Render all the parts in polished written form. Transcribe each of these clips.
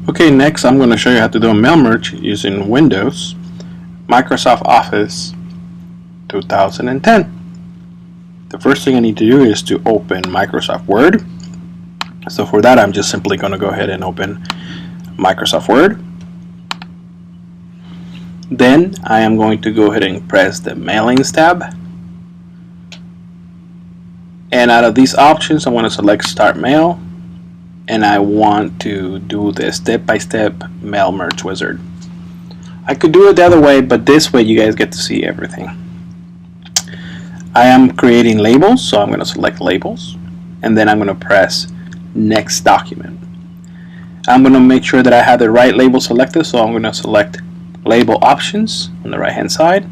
Okay, next I'm going to show you how to do a mail merge using Windows, Microsoft Office 2010. The first thing I need to do is to open Microsoft Word. So for that I'm just simply going to go ahead and open Microsoft Word. Then I am going to go ahead and press the Mailings tab. And out of these options I want to select Start Mail. And I want to do the step-by-step mail merge wizard. I could do it the other way, but this way you guys get to see everything. I am creating labels, so I'm going to select labels, and then I'm going to press next document. I'm going to make sure that I have the right label selected, so I'm going to select label options on the right hand side.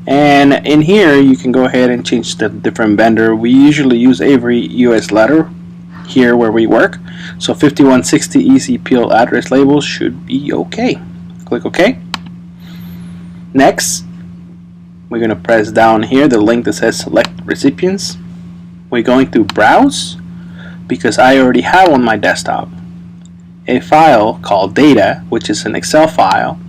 And in here you can go ahead and change the different vendor. We usually use every US letter here where we work, so 5160 easy peel address labels should be okay. Click OK. Next we're going to press down here the link that says select recipients. We're going to browse because I already have on my desktop a file called data, which is an Excel file.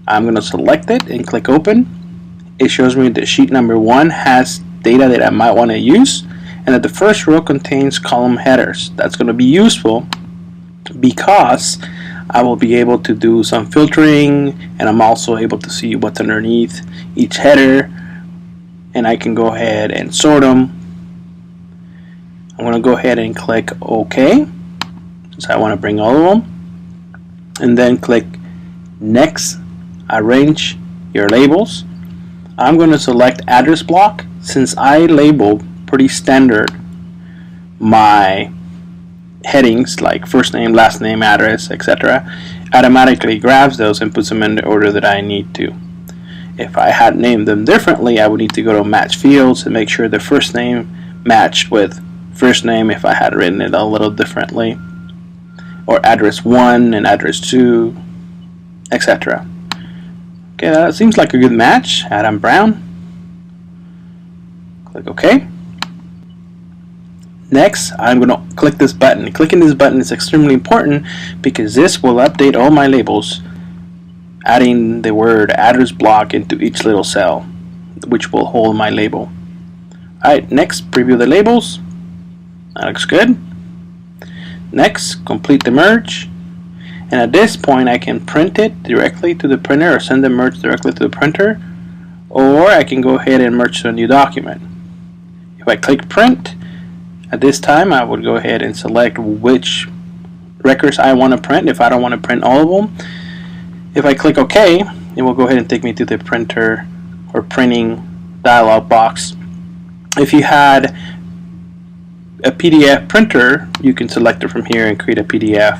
I'm going to select it and click open. It shows me that sheet number 1 has data that I might want to use, and that the first row contains column headers. That's going to be useful because I will be able to do some filtering, and I'm also able to see what's underneath each header, and I can go ahead and sort them. I'm going to go ahead and click OK, so I want to bring all of them, and then click Next, Arrange Your Labels. I'm going to select Address Block since I labeled pretty standard my headings like first name, last name, address, etc. Automatically grabs those and puts them in the order that I need to. If I had named them differently, I would need to go to match fields and make sure the first name matched with first name if I had written it a little differently, or address 1 and address 2, etc. Okay, that seems like a good match. Adam Brown. Click OK. Next, I'm going to click this button. Clicking this button is extremely important because this will update all my labels, adding the word address block into each little cell, which will hold my label. Alright, next, preview the labels. That looks good. Next, complete the merge. And at this point, I can print it directly to the printer or send the merge directly to the printer, or I can go ahead and merge to a new document. If I click print, at this time I would go ahead and select which records I want to print if I don't want to print all of them. If I click OK, it will go ahead and take me to the printer or printing dialog box. If you had a PDF printer, you can select it from here and create a PDF.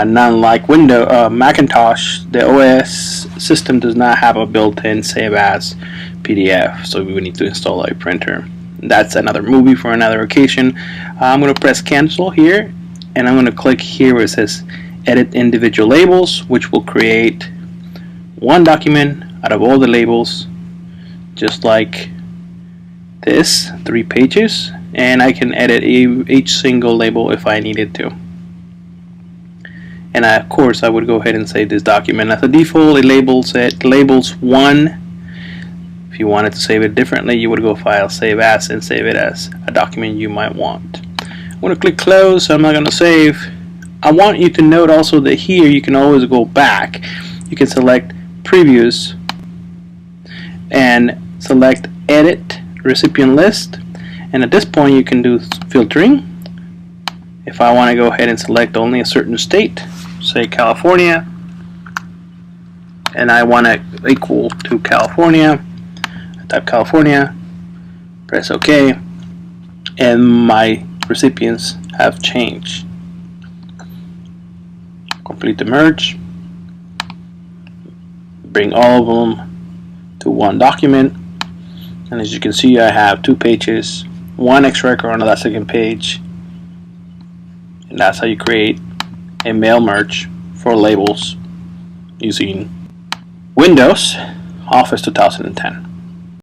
None like Macintosh, the OS system does not have a built-in save as PDF, so we would need to install a printer. That's another movie for another occasion. I'm going to press cancel here, and I'm going to click here where it says edit individual labels, which will create one document out of all the labels, just like this, 3 pages, and I can edit each single label if I needed to. And of course I would go ahead and save this document. As a default, it labels 1. If you wanted to save it differently, you would go File, Save As, and save it as a document you might want. I'm going to click Close, so I'm not going to save. I want you to note also that here you can always go back. You can select Previews and select Edit Recipient List, and at this point you can do filtering. If I want to go ahead and select only a certain state, say California, and I want to equal to California, type California, press OK, and my recipients have changed. Complete the merge, bring all of them to one document, and as you can see I have 2 pages, 1 extra record on the second page, and that's how you create a mail merge for labels using Windows Office 2010.